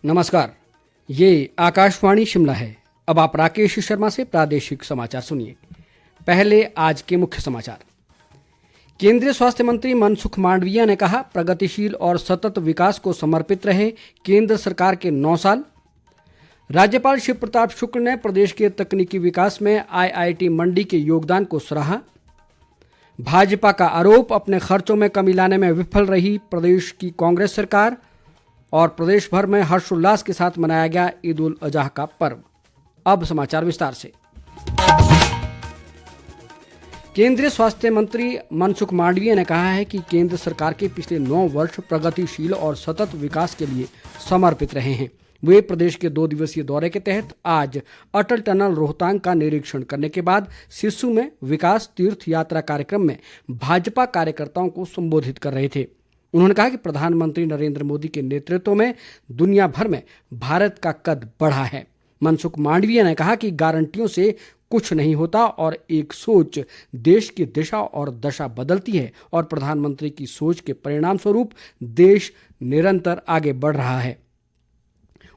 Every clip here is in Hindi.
नमस्कार, ये आकाशवाणी शिमला है। अब आप राकेश शर्मा से प्रादेशिक समाचार सुनिए। पहले आज के मुख्य समाचार। केंद्रीय स्वास्थ्य मंत्री मनसुख मांडविया ने कहा, प्रगतिशील और सतत विकास को समर्पित रहे केंद्र सरकार के 9 साल। राज्यपाल शिव प्रताप शुक्ल ने प्रदेश के तकनीकी विकास में आईआईटी मंडी के योगदान को सराहा। भाजपा का आरोप, अपने खर्चों में कमी लाने में विफल रही प्रदेश की कांग्रेस सरकार। और प्रदेश भर में हर्षोल्लास के साथ मनाया गया ईद उल अजहा का पर्व। अब समाचार विस्तार से। केंद्रीय स्वास्थ्य मंत्री मनसुख मांडविया ने कहा है कि केंद्र सरकार के पिछले 9 वर्ष प्रगतिशील और सतत विकास के लिए समर्पित रहे हैं। वे प्रदेश के 2 दिवसीय दौरे के तहत आज अटल टनल रोहतांग का निरीक्षण करने के बाद सिस्सू में विकास तीर्थ यात्रा कार्यक्रम में भाजपा कार्यकर्ताओं को संबोधित कर रहे थे। उन्होंने कहा कि प्रधानमंत्री नरेंद्र मोदी के नेतृत्व में दुनिया भर में भारत का कद बढ़ा है। मनसुख मांडविया ने कहा कि गारंटियों से कुछ नहीं होता और एक सोच देश की दिशा और दशा बदलती है और प्रधानमंत्री की सोच के परिणाम स्वरूप देश निरंतर आगे बढ़ रहा है।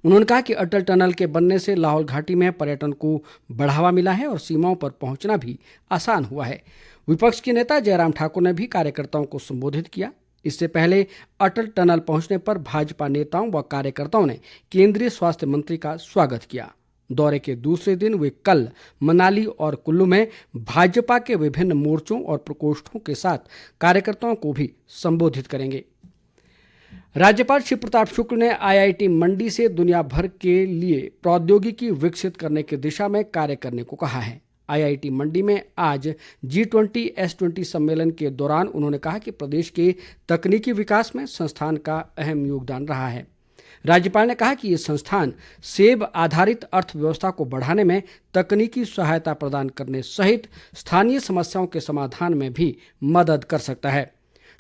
उन्होंने कहा कि अटल टनल के बनने से लाहौल घाटी में पर्यटन को बढ़ावा मिला है और सीमाओं पर पहुंचना भी आसान हुआ है। विपक्ष के नेता जयराम ठाकुर ने भी कार्यकर्ताओं को संबोधित किया। इससे पहले अटल टनल पहुंचने पर भाजपा नेताओं व कार्यकर्ताओं ने केंद्रीय स्वास्थ्य मंत्री का स्वागत किया। दौरे के दूसरे दिन वे कल मनाली और कुल्लू में भाजपा के विभिन्न मोर्चों और प्रकोष्ठों के साथ कार्यकर्ताओं को भी संबोधित करेंगे। राज्यपाल शिव प्रताप शुक्ल ने आईआईटी मंडी से दुनिया भर के लिए प्रौद्योगिकी विकसित करने की दिशा में कार्य करने को कहा है। आईआईटी मंडी में आज G20 S20 सम्मेलन के दौरान उन्होंने कहा कि प्रदेश के तकनीकी विकास में संस्थान का अहम योगदान रहा है। राज्यपाल ने कहा कि ये संस्थान सेब आधारित अर्थव्यवस्था को बढ़ाने में तकनीकी सहायता प्रदान करने सहित स्थानीय समस्याओं के समाधान में भी मदद कर सकता है।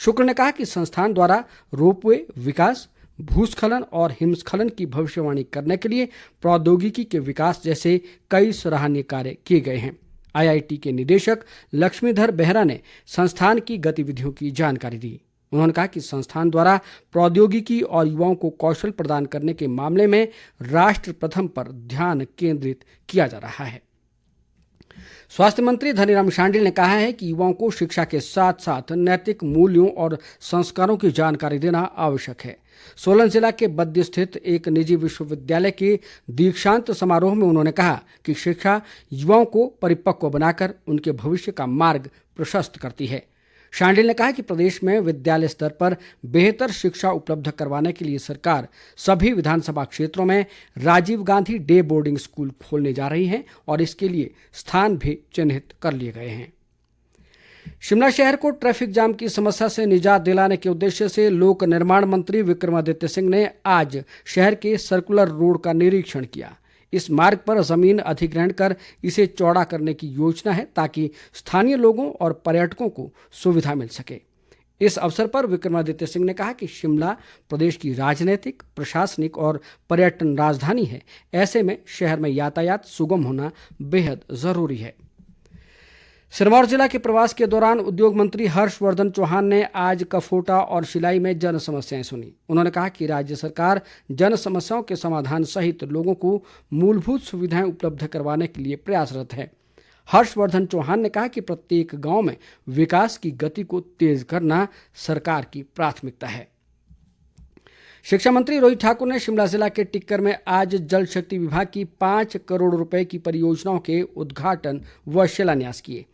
शुक्ल ने कहा कि संस्थान द्वारा रोपवे विकास, भूस्खलन और हिमस्खलन की भविष्यवाणी करने के लिए प्रौद्योगिकी के विकास जैसे कई सराहनीय कार्य किए गए हैं। आईआईटी के निदेशक लक्ष्मीधर बेहरा ने संस्थान की गतिविधियों की जानकारी दी। उन्होंने कहा कि संस्थान द्वारा प्रौद्योगिकी और युवाओं को कौशल प्रदान करने के मामले में राष्ट्र प्रथम पर ध्यान केंद्रित किया जा रहा है। स्वास्थ्य मंत्री धनीराम शांडिल ने कहा है कि युवाओं को शिक्षा के साथ साथ नैतिक मूल्यों और संस्कारों की जानकारी देना आवश्यक है। सोलन जिला के बद्दी स्थित एक निजी विश्वविद्यालय के दीक्षांत समारोह में उन्होंने कहा कि शिक्षा युवाओं को परिपक्व बनाकर उनके भविष्य का मार्ग प्रशस्त करती है। शांडिल ने कहा कि प्रदेश में विद्यालय स्तर पर बेहतर शिक्षा उपलब्ध करवाने के लिए सरकार सभी विधानसभा क्षेत्रों में Rajiv Gandhi day boarding school खोलने जा रही है और इसके लिए स्थान भी चिन्हित कर लिए गए हैं। शिमला शहर को ट्रैफिक जाम की समस्या से निजात दिलाने के उद्देश्य से लोक निर्माण मंत्री विक्रमादित्य सिंह ने आज शहर के सर्कुलर रोड का निरीक्षण किया। इस मार्ग पर जमीन अधिग्रहण कर इसे चौड़ा करने की योजना है ताकि स्थानीय लोगों और पर्यटकों को सुविधा मिल सके। इस अवसर पर विक्रमादित्य सिंह ने कहा कि शिमला प्रदेश की राजनीतिक, प्रशासनिक और पर्यटन राजधानी है। ऐसे में शहर में यातायात सुगम होना बेहद जरूरी है। सिरमौर जिला के प्रवास के दौरान उद्योग मंत्री हर्षवर्धन चौहान ने आज कफोटा और शिलाई में जन समस्याएं सुनी। उन्होंने कहा कि राज्य सरकार जन समस्याओं के समाधान सहित लोगों को मूलभूत सुविधाएं उपलब्ध करवाने के लिए प्रयासरत है। हर्षवर्धन चौहान ने कहा कि प्रत्येक गांव में विकास की गति को तेज करना सरकार की प्राथमिकता है। शिक्षा मंत्री रोहित ठाकुर ने शिमला जिला के टिक्कर में आज जल शक्ति विभाग की 5 करोड़ रुपए की परियोजनाओं के उद्घाटन व शिलान्यास किए।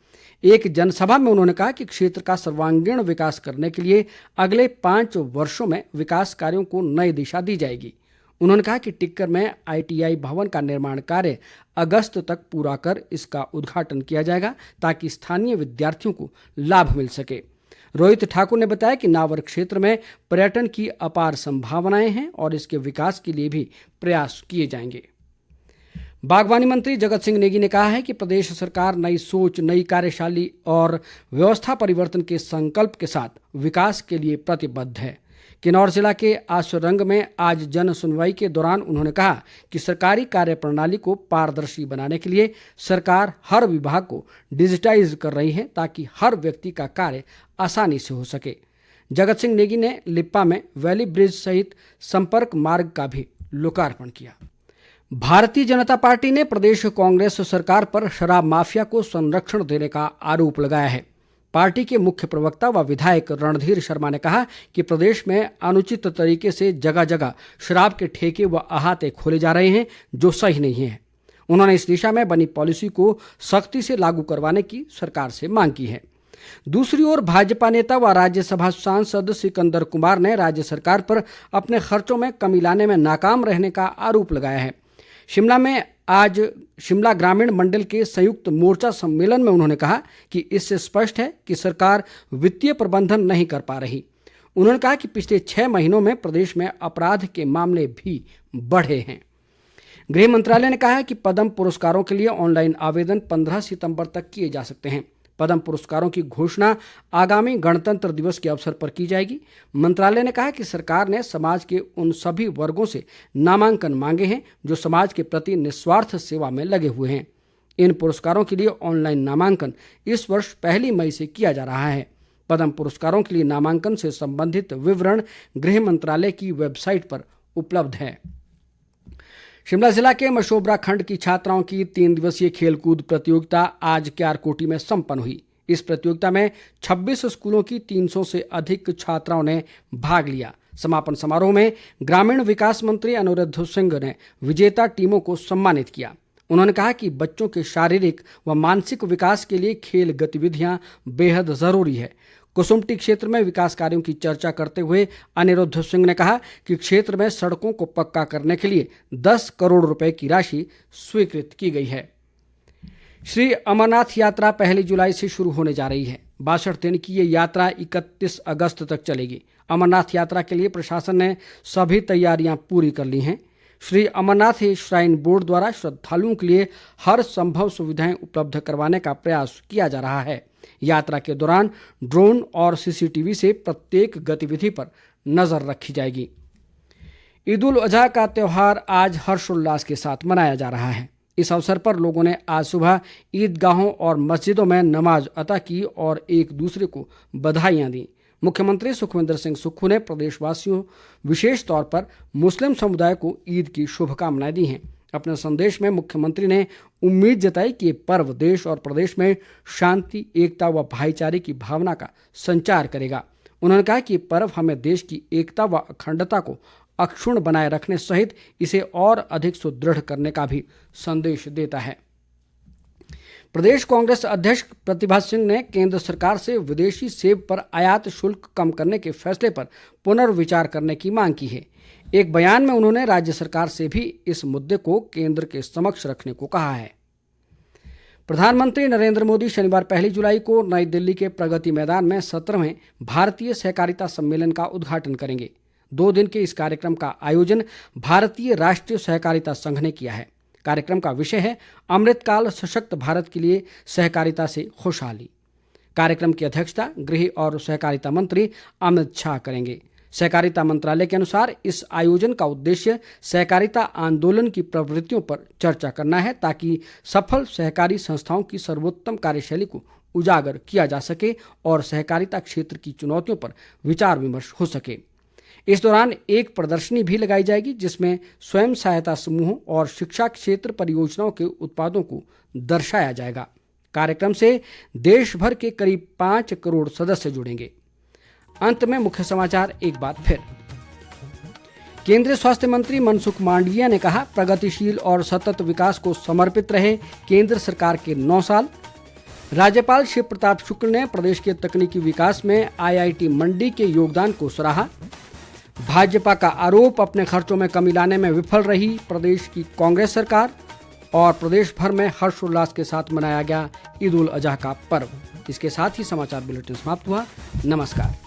एक जनसभा में उन्होंने कहा कि क्षेत्र का सर्वांगीण विकास करने के लिए अगले 5 वर्षों में विकास कार्यों को नई दिशा दी जाएगी। उन्होंने कहा कि टिक्कर में आईटीआई भवन का निर्माण कार्य अगस्त तक पूरा कर इसका उद्घाटन किया जाएगा ताकि स्थानीय विद्यार्थियों को लाभ मिल सके। रोहित ठाकुर ने बताया कि नावर क्षेत्र में पर्यटन की अपार संभावनाएं हैं और इसके विकास के लिए भी प्रयास किए जाएंगे। बागवानी मंत्री जगत सिंह नेगी ने कहा है कि प्रदेश सरकार नई सोच, नई कार्यशैली और व्यवस्था परिवर्तन के संकल्प के साथ विकास के लिए प्रतिबद्ध है। किन्नौर जिला के आश्वरंग में आज जन सुनवाई के दौरान उन्होंने कहा कि सरकारी कार्य प्रणाली को पारदर्शी बनाने के लिए सरकार हर विभाग को डिजिटाइज कर रही है ताकि हर व्यक्ति का कार्य आसानी से हो सके। जगत सिंह नेगी ने लिप्पा में वैली ब्रिज सहित संपर्क मार्ग का भी लोकार्पण किया। भारतीय जनता पार्टी ने प्रदेश कांग्रेस सरकार पर शराब माफिया को संरक्षण देने का आरोप लगाया है। पार्टी के मुख्य प्रवक्ता व विधायक रणधीर शर्मा ने कहा कि प्रदेश में अनुचित तरीके से जगह जगह शराब के ठेके व अहाते खोले जा रहे हैं, जो सही नहीं है। उन्होंने इस दिशा में बनी पॉलिसी को सख्ती से लागू करवाने की सरकार से मांग की है। दूसरी ओर भाजपा नेता व राज्यसभा सांसद सिकंदर कुमार ने राज्य सरकार पर अपने खर्चों में कमी लाने में नाकाम रहने का आरोप लगाया है। शिमला में आज शिमला ग्रामीण मंडल के संयुक्त मोर्चा सम्मेलन में उन्होंने कहा कि इससे स्पष्ट है कि सरकार वित्तीय प्रबंधन नहीं कर पा रही। उन्होंने कहा कि पिछले 6 महीनों में प्रदेश में अपराध के मामले भी बढ़े हैं। गृह मंत्रालय ने कहा है कि पद्म पुरस्कारों के लिए ऑनलाइन आवेदन 15 सितंबर तक किए जा सकते हैं। पद्म पुरस्कारों की घोषणा आगामी गणतंत्र दिवस के अवसर पर की जाएगी। मंत्रालय ने कहा कि सरकार ने समाज के उन सभी वर्गों से नामांकन मांगे हैं जो समाज के प्रति निस्वार्थ सेवा में लगे हुए हैं। इन पुरस्कारों के लिए ऑनलाइन नामांकन इस वर्ष 1 मई से किया जा रहा है। पद्म पुरस्कारों के लिए नामांकन से संबंधित विवरण गृह मंत्रालय की वेबसाइट पर उपलब्ध है। शिमला जिला के मशोबरा खंड की छात्राओं की 3 दिवसीय खेलकूद प्रतियोगिता आज क्यारकोटी में संपन्न हुई। इस प्रतियोगिता में 26 स्कूलों की 300 से अधिक छात्राओं ने भाग लिया। समापन समारोह में ग्रामीण विकास मंत्री अनुरुद्ध सिंह ने विजेता टीमों को सम्मानित किया। उन्होंने कहा कि बच्चों के शारीरिक व मानसिक विकास के लिए खेल गतिविधियां बेहद जरूरी है। कुसुम्पटी क्षेत्र में विकास कार्यों की चर्चा करते हुए अनिरुद्ध सिंह ने कहा कि क्षेत्र में सड़कों को पक्का करने के लिए 10 करोड़ रुपए की राशि स्वीकृत की गई है। श्री अमरनाथ यात्रा 1 जुलाई से शुरू होने जा रही है। 62 दिन की ये यात्रा 31 अगस्त तक चलेगी। अमरनाथ यात्रा के लिए प्रशासन ने सभी तैयारियां पूरी कर ली हैं। श्री अमरनाथ श्राइन बोर्ड द्वारा श्रद्धालुओं के लिए हर संभव सुविधाएं उपलब्ध करवाने का प्रयास किया जा रहा है। यात्रा के दौरान ड्रोन और सीसीटीवी से प्रत्येक गतिविधि पर नजर रखी जाएगी। ईद उल अजहा का त्यौहार आज हर्षोल्लास के साथ मनाया जा रहा है। इस अवसर पर लोगों ने आज सुबह ईदगाहों और मस्जिदों में नमाज अता की और एक दूसरे को बधाइयां दी। मुख्यमंत्री सुखविंदर सिंह सुक्खू ने प्रदेशवासियों, विशेष तौर पर मुस्लिम समुदाय को ईद की शुभकामनाएं दी हैं। अपने संदेश में मुख्यमंत्री ने उम्मीद जताई कि ये पर्व देश और प्रदेश में शांति, एकता व भाईचारे की भावना का संचार करेगा। उन्होंने कहा कि ये पर्व हमें देश की एकता व अखंडता को अक्षुण्ण बनाए रखने सहित इसे और अधिक सुदृढ़ करने का भी संदेश देता है। प्रदेश कांग्रेस अध्यक्ष प्रतिभा सिंह ने केंद्र सरकार से विदेशी सेब पर आयात शुल्क कम करने के फैसले पर पुनर्विचार करने की मांग की है। एक बयान में उन्होंने राज्य सरकार से भी इस मुद्दे को केंद्र के समक्ष रखने को कहा है। प्रधानमंत्री नरेंद्र मोदी शनिवार 1 जुलाई को नई दिल्ली के प्रगति मैदान में 17वें भारतीय सहकारिता सम्मेलन का उद्घाटन करेंगे। 2 दिन के इस कार्यक्रम का आयोजन भारतीय राष्ट्रीय सहकारिता संघ ने किया है। कार्यक्रम का विषय है अमृतकाल सशक्त भारत के लिए सहकारिता से खुशहाली। कार्यक्रम की अध्यक्षता गृह और सहकारिता मंत्री अमित शाह करेंगे। सहकारिता मंत्रालय के अनुसार इस आयोजन का उद्देश्य सहकारिता आंदोलन की प्रवृत्तियों पर चर्चा करना है ताकि सफल सहकारी संस्थाओं की सर्वोत्तम कार्यशैली को उजागर किया जा सके और सहकारिता क्षेत्र की चुनौतियों पर विचार विमर्श हो सके। इस दौरान एक प्रदर्शनी भी लगाई जाएगी जिसमें स्वयं सहायता समूहों और शिक्षा क्षेत्र परियोजनाओं के उत्पादों को दर्शाया जाएगा। कार्यक्रम से देश भर के करीब 5 करोड़ सदस्य जुड़ेंगे। अंत में मुख्य समाचार एक बार फिर। केंद्रीय स्वास्थ्य मंत्री मनसुख मांडविया ने कहा, प्रगतिशील और सतत विकास को समर्पित रहे केंद्र सरकार के 9 साल। राज्यपाल शिव प्रताप शुक्ल ने प्रदेश के तकनीकी विकास में IIT मंडी के योगदान को सराहा। भाजपा का आरोप, अपने खर्चों में कमी लाने में विफल रही प्रदेश की कांग्रेस सरकार। और प्रदेश भर में हर्षोल्लास के साथ मनाया गया ईद उल अजहा का पर्व। इसके साथ ही समाचार बुलेटिन समाप्त हुआ। नमस्कार।